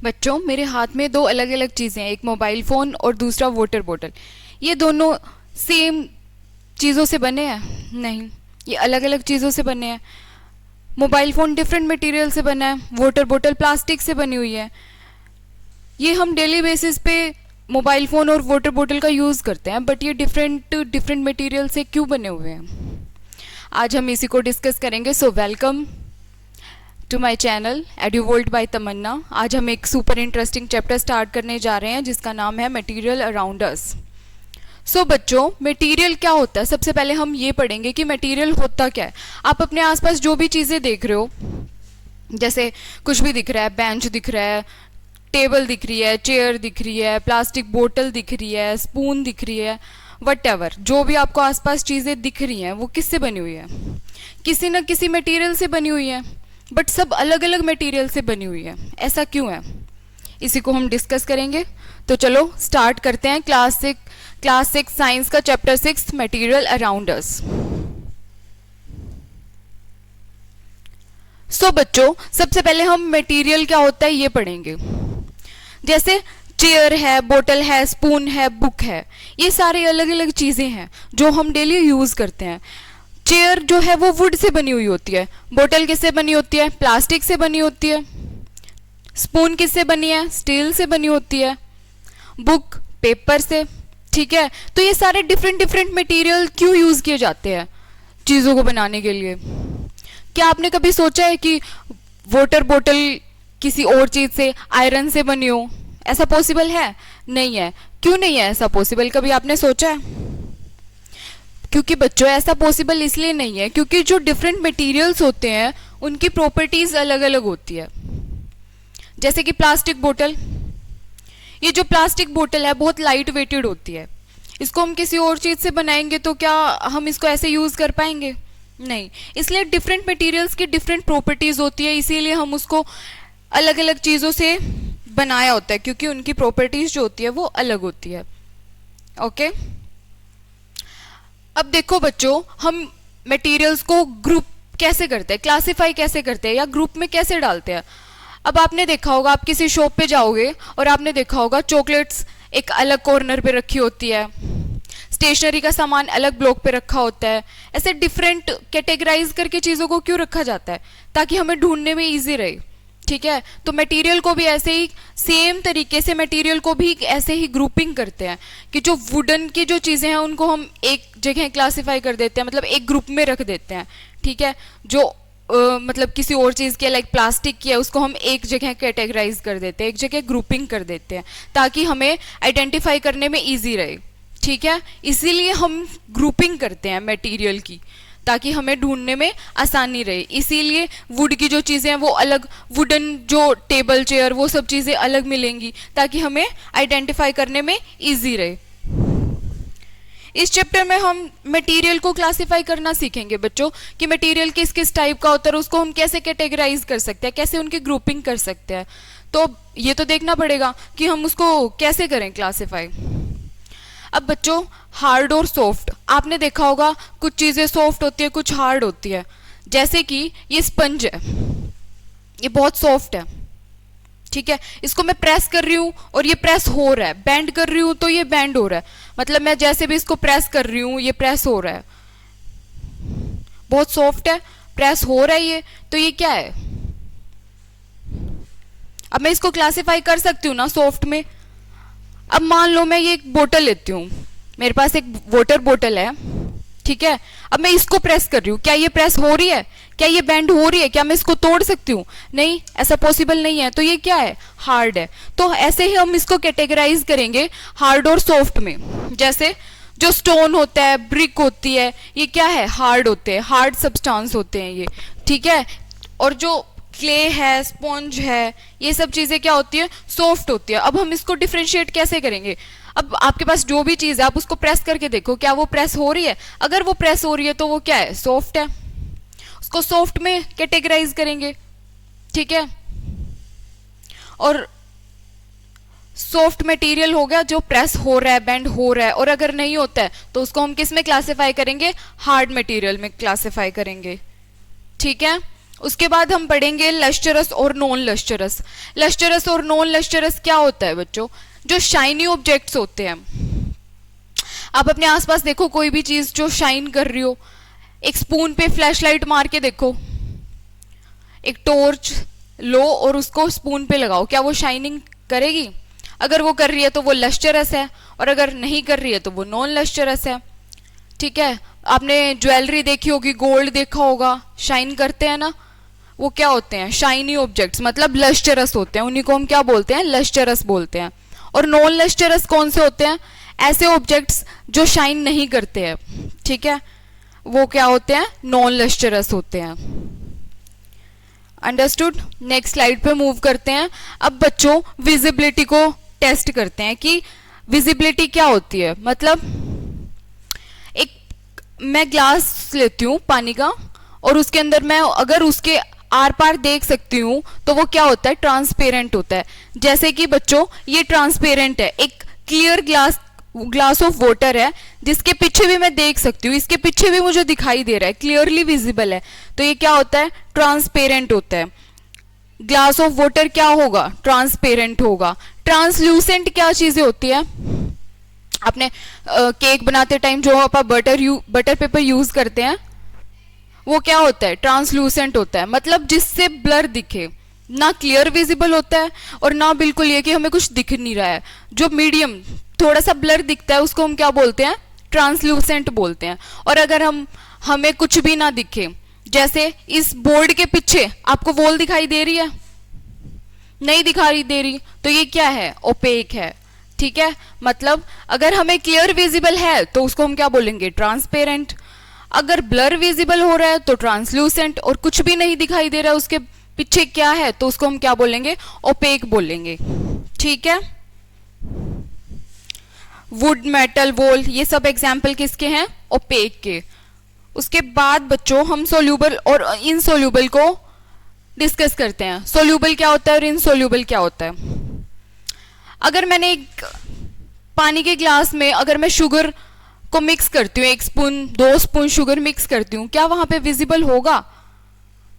बच्चों, मेरे हाथ में दो अलग अलग चीज़ें हैं, एक मोबाइल फ़ोन और दूसरा वाटर बॉटल। ये दोनों सेम चीज़ों से बने हैं? नहीं, ये अलग अलग चीज़ों से बने हैं। मोबाइल फ़ोन डिफरेंट मटेरियल से बना है, वाटर बॉटल प्लास्टिक से बनी हुई है। ये हम डेली बेसिस पे मोबाइल फ़ोन और वाटर बॉटल का यूज़ करते हैं, बट ये डिफरेंट डिफरेंट मटेरियल से क्यों बने हुए हैं? आज हम इसी को डिस्कस करेंगे। So welcome to my channel Eduworld by Tamanna. आज हम एक सुपर इंटरेस्टिंग चैप्टर स्टार्ट करने जा रहे हैं जिसका नाम है मटेरियल अराउंड अस। सो बच्चों, मटेरियल क्या होता है? सबसे पहले हम ये पढ़ेंगे कि मटेरियल होता क्या है। आप अपने आसपास जो भी चीज़ें देख रहे हो, जैसे कुछ भी दिख रहा है, बेंच दिख रहा है, टेबल दिख रही है, चेयर दिख रही है, प्लास्टिक बोतल दिख रही है, स्पून दिख रही है, वट जो भी आपको आसपास चीज़ें दिख रही हैं वो किससे बनी हुई है? किसी न किसी मटेरियल से बनी हुई है, बट सब अलग अलग मटेरियल से बनी हुई है। ऐसा क्यों है? इसी को हम डिस्कस करेंगे। तो चलो स्टार्ट करते हैं क्लास 6 साइंस का चैप्टर 6 मटेरियल अराउंड अस। सो बच्चों, सबसे पहले हम मटेरियल क्या होता है ये पढ़ेंगे। जैसे चेयर है, बोतल है, स्पून है, बुक है, ये सारे अलग अलग चीज़ें हैं जो हम डेली यूज़ करते हैं। चेयर जो है वो वुड से बनी हुई होती है, बोतल किससे बनी होती है? प्लास्टिक से बनी होती है। स्पून किससे बनी है? स्टील से बनी होती है। बुक पेपर से। ठीक है, तो ये सारे डिफरेंट डिफरेंट मटेरियल क्यों यूज़ किए जाते हैं चीज़ों को बनाने के लिए? क्या आपने कभी सोचा है कि वाटर बोतल किसी और चीज़ से, आयरन से बनी हो? ऐसा पॉसिबल है? नहीं है। क्यों नहीं है ऐसा पॉसिबल? कभी आपने सोचा है? क्योंकि बच्चों ऐसा पॉसिबल इसलिए नहीं है क्योंकि जो डिफरेंट मटेरियल्स होते हैं उनकी प्रॉपर्टीज अलग अलग होती है। जैसे कि प्लास्टिक बोतल, ये जो प्लास्टिक बोतल है बहुत लाइट वेटेड होती है। इसको हम किसी और चीज़ से बनाएंगे तो क्या हम इसको ऐसे यूज़ कर पाएंगे? नहीं। इसलिए डिफरेंट मटेरियल्स की डिफरेंट प्रॉपर्टीज होती है, इसीलिए हम उसको अलग अलग चीज़ों से बनाया होता है क्योंकि उनकी प्रॉपर्टीज जो होती है वो अलग होती है। ओके, अब देखो बच्चों, हम मटेरियल्स को ग्रुप कैसे करते हैं, क्लासिफाई कैसे करते हैं या ग्रुप में कैसे डालते हैं? अब आपने देखा होगा, आप किसी शॉप पे जाओगे और आपने देखा होगा चॉकलेट्स एक अलग कॉर्नर पे रखी होती है, स्टेशनरी का सामान अलग ब्लॉक पे रखा होता है। ऐसे डिफरेंट कैटेगराइज करके चीज़ों को क्यों रखा जाता है? ताकि हमें ढूंढने में ईजी रहे। ठीक है, तो मटेरियल को भी ऐसे ही सेम तरीके से मटेरियल को भी ऐसे ही ग्रुपिंग करते हैं कि जो वुडन की जो चीज़ें हैं उनको हम एक जगह क्लासिफाई कर देते हैं, मतलब एक ग्रुप में रख देते हैं। ठीक है, जो मतलब किसी और चीज़ की लाइक प्लास्टिक की है उसको हम एक जगह कैटेगराइज कर देते हैं, एक जगह ग्रुपिंग कर देते हैं ताकि हमें आइडेंटिफाई करने में ईजी रहे। ठीक है, इसीलिए हम ग्रुपिंग करते हैं मटेरियल की ताकि हमें ढूंढने में आसानी रहे। इसीलिए वुड की जो चीज़ें हैं वो अलग, वुडन जो टेबल चेयर वो सब चीज़ें अलग मिलेंगी ताकि हमें आइडेंटिफाई करने में इजी रहे। इस चैप्टर में हम मटेरियल को क्लासिफाई करना सीखेंगे बच्चों कि मटेरियल किस किस टाइप का होता है, उसको हम कैसे कैटेगराइज कर सकते हैं, कैसे उनकी ग्रुपिंग कर सकते हैं। तो ये तो देखना पड़ेगा कि हम उसको कैसे करें क्लासिफाई। अब बच्चों, हार्ड और सॉफ्ट, आपने देखा होगा कुछ चीज़ें सॉफ्ट होती है, कुछ हार्ड होती है। जैसे कि ये स्पंज है, ये बहुत सॉफ्ट है। ठीक है, इसको मैं प्रेस कर रही हूँ और ये प्रेस हो रहा है, बेंड कर रही हूँ तो ये बेंड हो रहा है, मतलब मैं जैसे भी इसको प्रेस कर रही हूँ ये प्रेस हो रहा है। बहुत सॉफ्ट है, प्रेस हो रहा है ये, तो ये क्या है? अब मैं इसको क्लासिफाई कर सकती हूँ ना सॉफ्ट में। अब मान लो मैं ये एक बोतल लेती हूँ, मेरे पास एक वाटर बोतल है। ठीक है, अब मैं इसको प्रेस कर रही हूँ, क्या ये प्रेस हो रही है? क्या ये बेंड हो रही है? क्या मैं इसको तोड़ सकती हूँ? नहीं, ऐसा पॉसिबल नहीं है। तो ये क्या है? हार्ड है। तो ऐसे ही हम इसको कैटेगराइज करेंगे हार्ड और सॉफ्ट में। जैसे जो स्टोन होता है, ब्रिक होती है, ये क्या है? हार्ड होते हैं, हार्ड सब्सटेंस होते हैं ये। ठीक है, और जो क्ले है, स्पॉन्ज है, ये सब चीज़ें क्या होती है? सॉफ्ट होती है। अब हम इसको डिफ्रेंशिएट कैसे करेंगे? अब आपके पास जो भी चीज़ है आप उसको प्रेस करके देखो, क्या वो प्रेस हो रही है? अगर वो प्रेस हो रही है तो वो क्या है? सॉफ्ट है। उसको सॉफ्ट में कैटेगराइज करेंगे। ठीक है, और सॉफ्ट मटेरियल हो गया जो प्रेस हो रहा है, बेंड हो रहा है। और अगर नहीं होता है तो उसको हम किस में क्लासिफाई करेंगे? हार्ड मटेरियल में क्लासिफाई करेंगे। ठीक है, उसके बाद हम पढ़ेंगे लस्टरस और नॉन लस्टरस। लस्टरस और नॉन लस्टरस क्या होता है बच्चों? जो शाइनी ऑब्जेक्ट्स होते हैं, आप अपने आसपास देखो कोई भी चीज जो शाइन कर रही हो, एक स्पून पे फ्लैशलाइट मार के देखो, एक टॉर्च लो और उसको स्पून पे लगाओ, क्या वो शाइनिंग करेगी? अगर वो कर रही है तो वो लस्टरस है, और अगर नहीं कर रही है तो वो नॉन लस्टरस है। ठीक है, आपने ज्वेलरी देखी होगी, गोल्ड देखा होगा, शाइन करते हैं ना, वो क्या होते हैं? शाइनी ऑब्जेक्ट्स, मतलब लस्टरस होते हैं, उन्हीं को हम क्या बोलते हैं? लस्टरस बोलते हैं। और नॉन लस्टरस कौन से होते हैं? ऐसे ऑब्जेक्ट्स जो शाइन नहीं करते हैं। ठीक है, वो क्या होते हैं? नॉन लस्टरस होते हैं। अंडरस्टूड? नेक्स्ट स्लाइड पे मूव करते हैं। अब बच्चों विजिबिलिटी को टेस्ट करते हैं कि विजिबिलिटी क्या होती है। मतलब एक मैं ग्लास लेती हूँ पानी का, और उसके अंदर मैं अगर उसके आर पार देख सकती हूँ तो वो क्या होता है? ट्रांसपेरेंट होता है। जैसे कि बच्चों ये ट्रांसपेरेंट है, एक क्लियर ग्लास ऑफ वाटर है जिसके पीछे भी मैं देख सकती हूँ, इसके पीछे भी मुझे दिखाई दे रहा है, क्लियरली विजिबल है, तो ये क्या होता है? ट्रांसपेरेंट होता है। ग्लास ऑफ वाटर क्या होगा? ट्रांसपेरेंट होगा। ट्रांसल्यूसेंट क्या चीजें होती है? आपने केक बनाते टाइम जो आप बटर पेपर यूज करते हैं, वो क्या होता है? ट्रांसलूसेंट होता है, मतलब जिससे ब्लर दिखे, ना क्लियर विजिबल होता है और ना बिल्कुल ये कि हमें कुछ दिख नहीं रहा है। जो मीडियम थोड़ा सा ब्लर दिखता है उसको हम क्या बोलते हैं? ट्रांसलूसेंट बोलते हैं। और अगर हमें कुछ भी ना दिखे, जैसे इस बोर्ड के पीछे आपको वॉल दिखाई दे रही है? नहीं दिखाई दे रही, तो ये क्या है? ओपेक है। ठीक है, मतलब अगर हमें क्लियर विजिबल है तो उसको हम क्या बोलेंगे? ट्रांसपेरेंट। अगर ब्लर विजिबल हो रहा है तो ट्रांसलूसेंट, और कुछ भी नहीं दिखाई दे रहा है उसके पीछे क्या है तो उसको हम क्या बोलेंगे? ओपेक बोलेंगे। ठीक है, वुड, मेटल, वॉल, ये सब एग्जाम्पल किसके हैं? ओपेक के। उसके बाद बच्चों हम सोल्यूबल और इनसोल्यूबल को डिस्कस करते हैं। सोल्यूबल क्या होता है और इनसोल्यूबल क्या होता है? अगर मैंने एक पानी के ग्लास में अगर मैं शुगर को मिक्स करती हूँ, 1 स्पून 2 स्पून शुगर मिक्स करती हूँ, क्या वहां पे विजिबल होगा?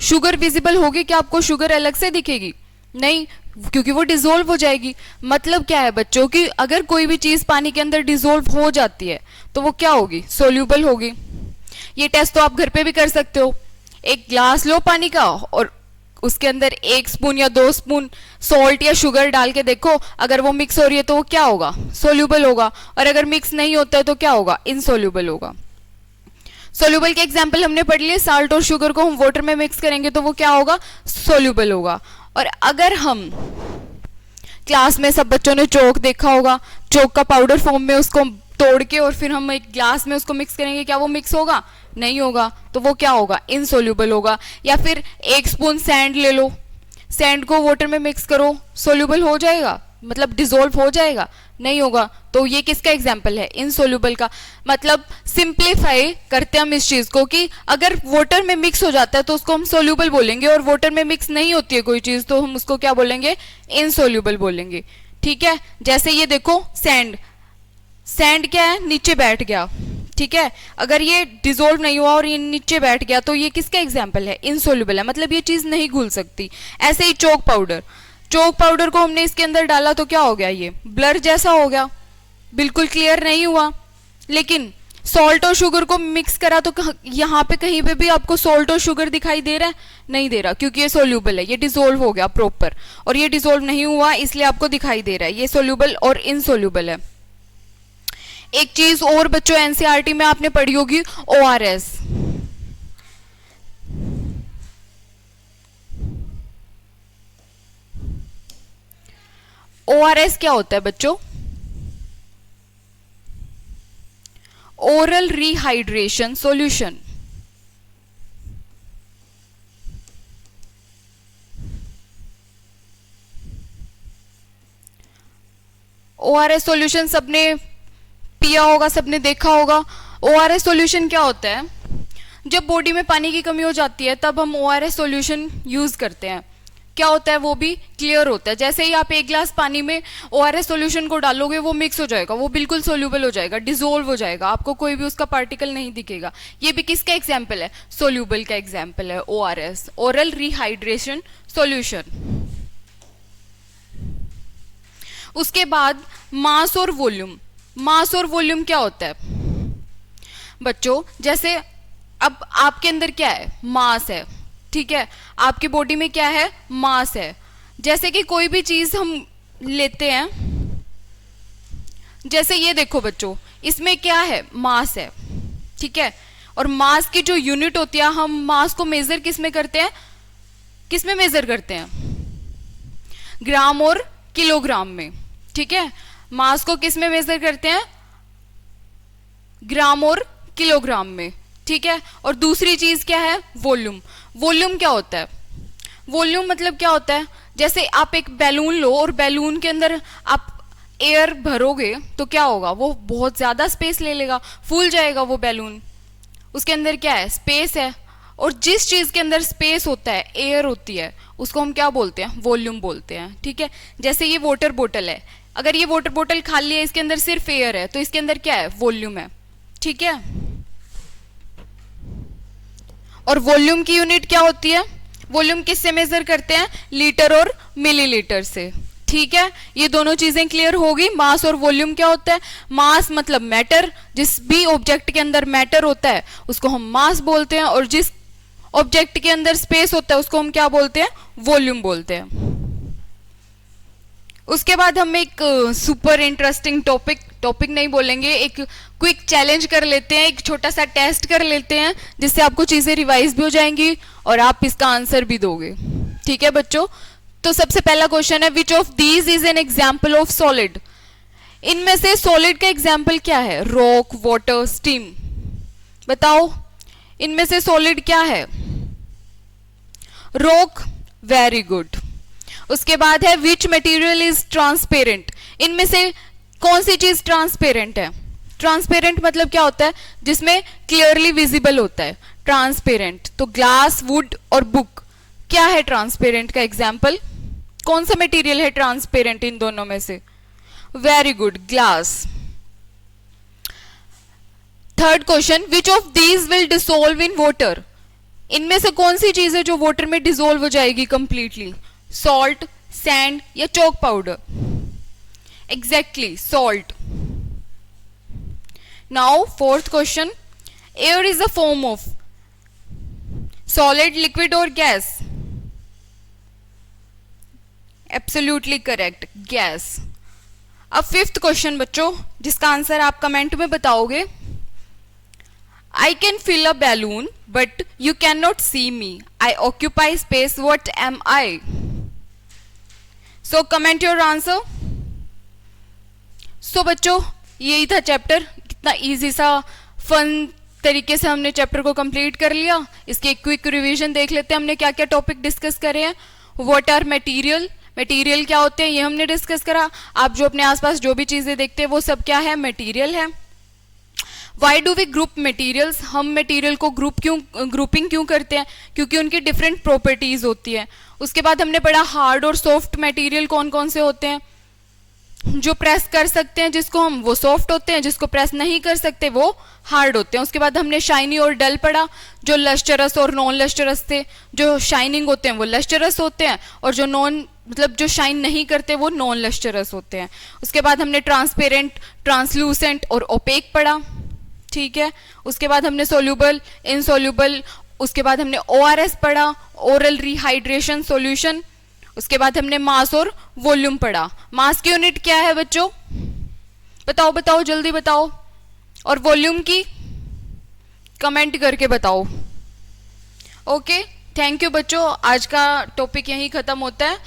शुगर विजिबल होगी क्या? आपको शुगर अलग से दिखेगी? नहीं, क्योंकि वो डिसॉल्व हो जाएगी। मतलब क्या है बच्चों कि अगर कोई भी चीज पानी के अंदर डिसॉल्व हो जाती है तो वो क्या होगी? सोल्यूबल होगी। ये टेस्ट तो आप घर पे भी कर सकते हो। एक ग्लास लो पानी का और उसके अंदर 1 स्पून या 2 स्पून सॉल्ट या शुगर डाल के देखो, अगर वो मिक्स हो रही है तो वो क्या होगा? सोल्यूबल होगा। और अगर मिक्स नहीं होता है तो क्या होगा? इनसोल्यूबल होगा। सोल्यूबल के एग्जाम्पल हमने पढ़ लिए। साल्ट और शुगर को हम वाटर में मिक्स करेंगे तो वो क्या होगा? सोल्यूबल होगा। और अगर हम क्लास में सब बच्चों ने चौक देखा होगा, चौक का पाउडर फॉर्म में उसको तोड़ के और फिर हम एक ग्लास में उसको मिक्स करेंगे, क्या वो मिक्स होगा? नहीं होगा, तो वो क्या होगा? इनसोल्यूबल होगा। या फिर 1 स्पून सैंड ले लो, सैंड को वाटर में मिक्स करो, सोल्यूबल हो जाएगा? मतलब डिसॉल्व हो जाएगा? नहीं होगा। तो ये किसका एग्जाम्पल है? इनसोल्यूबल का। मतलब सिंप्लीफाई करते हैं हम इस चीज को कि अगर वाटर में मिक्स हो जाता है तो उसको हम सोल्यूबल बोलेंगे, और वाटर में मिक्स नहीं होती है कोई चीज तो हम उसको क्या बोलेंगे? इनसोल्यूबल बोलेंगे। ठीक है, जैसे ये देखो सैंड, सैंड क्या है? नीचे बैठ गया। ठीक है, अगर ये डिसॉल्व नहीं हुआ और ये नीचे बैठ गया तो ये किसका एग्जाम्पल है? इनसोल्यूबल है, मतलब ये चीज नहीं घुल सकती। ऐसे ही चौक पाउडर, चौक पाउडर को हमने इसके अंदर डाला तो क्या हो गया? ये ब्लर जैसा हो गया, बिल्कुल क्लियर नहीं हुआ। लेकिन सॉल्ट और शुगर को मिक्स करा तो यहाँ पे कहीं पे भी आपको सॉल्ट और शुगर दिखाई दे रहा है? नहीं दे रहा, क्योंकि ये सोल्यूबल है, ये डिसॉल्व हो गया प्रॉपर, और ये डिसॉल्व नहीं हुआ इसलिए आपको दिखाई दे रहा है। ये सोल्यूबल और इनसोल्यूबल है। एक चीज और बच्चों एनसीईआरटी में आपने पढ़ी होगी, ओआरएस। ओआरएस क्या होता है बच्चों? Oral rehydration solution. ORS solution सबने पिया होगा, सबने देखा होगा। ओआरएस सॉल्यूशन क्या होता है? जब बॉडी में पानी की कमी हो जाती है तब हम ओआरएस सॉल्यूशन यूज करते हैं। क्या होता है, वो भी क्लियर होता है। जैसे ही आप एक ग्लास पानी में ORS सॉल्यूशन को डालोगे वो मिक्स हो जाएगा, वो बिल्कुल सोल्यूबल हो जाएगा, डिसोल्व हो जाएगा, आपको कोई भी उसका पार्टिकल नहीं दिखेगा। ये भी किसका एग्जाम्पल है, सोल्यूबल का एग्जाम्पल है, ORS, ओरल रिहाइड्रेशन सॉल्यूशन। उसके बाद मास और वॉल्यूम। मास और वॉल्यूम क्या होता है बच्चों, जैसे अब आपके अंदर क्या है, मास है, ठीक है, आपकी बॉडी में क्या है, मास है। जैसे कि कोई भी चीज हम लेते हैं, जैसे ये देखो बच्चों, इसमें क्या है, मास है, ठीक है, और मास की जो यूनिट होती है, हम मास को मेजर किस में करते हैं, किस में मेजर करते हैं, ग्राम और किलोग्राम में, ठीक है, मास को किस में मेजर करते हैं, ग्राम और किलोग्राम में, ठीक है। और दूसरी चीज क्या है, वॉल्यूम। वॉल्यूम क्या होता है, वॉल्यूम मतलब क्या होता है, जैसे आप एक बैलून लो और बैलून के अंदर आप एयर भरोगे तो क्या होगा, वो बहुत ज्यादा स्पेस ले लेगा, फूल जाएगा वो बैलून, उसके अंदर क्या है, स्पेस है। और जिस चीज के अंदर स्पेस होता है, एयर होती है, उसको हम क्या बोलते हैं, वॉल्यूम बोलते हैं, ठीक है। जैसे ये वाटर बोतल है, अगर ये वाटर बोतल खाली है, इसके अंदर सिर्फ एयर है, तो इसके अंदर क्या है, वॉल्यूम है, ठीक है। और वॉल्यूम की यूनिट क्या होती है, वॉल्यूम किससे मेजर करते हैं, लीटर और मिलीलीटर से, ठीक है। ये दोनों चीजें क्लियर होगी। मास और वॉल्यूम क्या होता है, मास मतलब मैटर, जिस भी ऑब्जेक्ट के अंदर मैटर होता है उसको हम मास बोलते हैं, और जिस ऑब्जेक्ट के अंदर स्पेस होता है उसको हम क्या बोलते हैं, वॉल्यूम बोलते हैं। उसके बाद हम एक सुपर इंटरेस्टिंग टॉपिक नहीं बोलेंगे, एक क्विक चैलेंज कर लेते हैं, एक छोटा सा टेस्ट कर लेते हैं, जिससे आपको चीजें रिवाइज भी हो जाएंगी और आप इसका आंसर भी दोगे, ठीक है बच्चों। तो सबसे पहला क्वेश्चन है, which of these is an example of solid. इनमें से सॉलिड का एग्जाम्पल क्या है, रॉक, वाटर, स्टीम, बताओ इनमें से सॉलिड क्या है, रॉक, वेरी गुड। उसके बाद है, विच मटेरियल इज ट्रांसपेरेंट। इनमें से कौन सी चीज ट्रांसपेरेंट है, ट्रांसपेरेंट मतलब क्या होता है, जिसमें क्लियरली विजिबल होता है, ट्रांसपेरेंट। तो ग्लास, वुड और बुक क्या है ट्रांसपेरेंट का एग्जाम्पल, कौन सा मटेरियल है ट्रांसपेरेंट इन दोनों में से, very good, glass. Third question, which of these will dissolve in water. इनमें से कौन सी चीज है जो वाटर में डिसोल्व हो जाएगी कंप्लीटली, सॉल्ट, सैंड या chalk powder, exactly salt. Now fourth question, air is a form of solid, liquid और गैस, एब्सोल्युटली करेक्ट, गैस। अब फिफ्थ क्वेश्चन बच्चों, जिसका आंसर आप कमेंट में बताओगे। I can fill a balloon, but you cannot see me. I occupy space. What am I? So comment your answer. So बच्चों, यही था चैप्टर। कितना इजी सा फन तरीके से हमने चैप्टर को कंप्लीट कर लिया। इसकी एक क्विक रिवीजन देख लेते हैं, हमने क्या क्या टॉपिक डिस्कस करे हैं। व्हाट आर मटेरियल, मटेरियल क्या होते हैं ये हमने डिस्कस करा। आप जो अपने आसपास जो भी चीजें देखते हैं वो सब क्या है, मटेरियल है। Why do we group materials, हम मटीरियल को ग्रुपिंग क्यों करते हैं, क्योंकि उनकी डिफरेंट प्रॉपर्टीज होती है। उसके बाद हमने पढ़ा हार्ड और सॉफ्ट मटीरियल कौन कौन से होते हैं। जो प्रेस कर सकते हैं जिसको हम, वो सॉफ्ट होते हैं, जिसको प्रेस नहीं कर सकते वो हार्ड होते हैं। उसके बाद हमने शाइनी और डल पढ़ा, जो लस्टरस और नॉन लस्टरस थे। जो शाइनिंग होते हैं वो लस्टरस होते हैं, और जो नॉन मतलब जो शाइन नहीं करते वो नॉन लस्टरस होते हैं। उसके बाद हमने ट्रांसपेरेंट, ट्रांसलूसेंट और ओपेक पढ़ा, ठीक है। उसके बाद हमने सोल्यूबल, इनसोल्यूबल, उसके बाद हमने ORS पढ़ा, ओरल रिहाइड्रेशन सॉल्यूशन। उसके बाद हमने मास और वॉल्यूम पढ़ा। मास की यूनिट क्या है बच्चों, बताओ बताओ जल्दी बताओ, और वॉल्यूम की कमेंट करके बताओ। ओके, थैंक यू बच्चों, आज का टॉपिक यहीं खत्म होता है।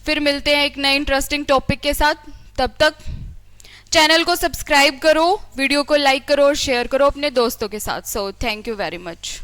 फिर मिलते हैं एक नए इंटरेस्टिंग टॉपिक के साथ। तब तक चैनल को सब्सक्राइब करो, वीडियो को लाइक करो और शेयर करो अपने दोस्तों के साथ। So thank you very much.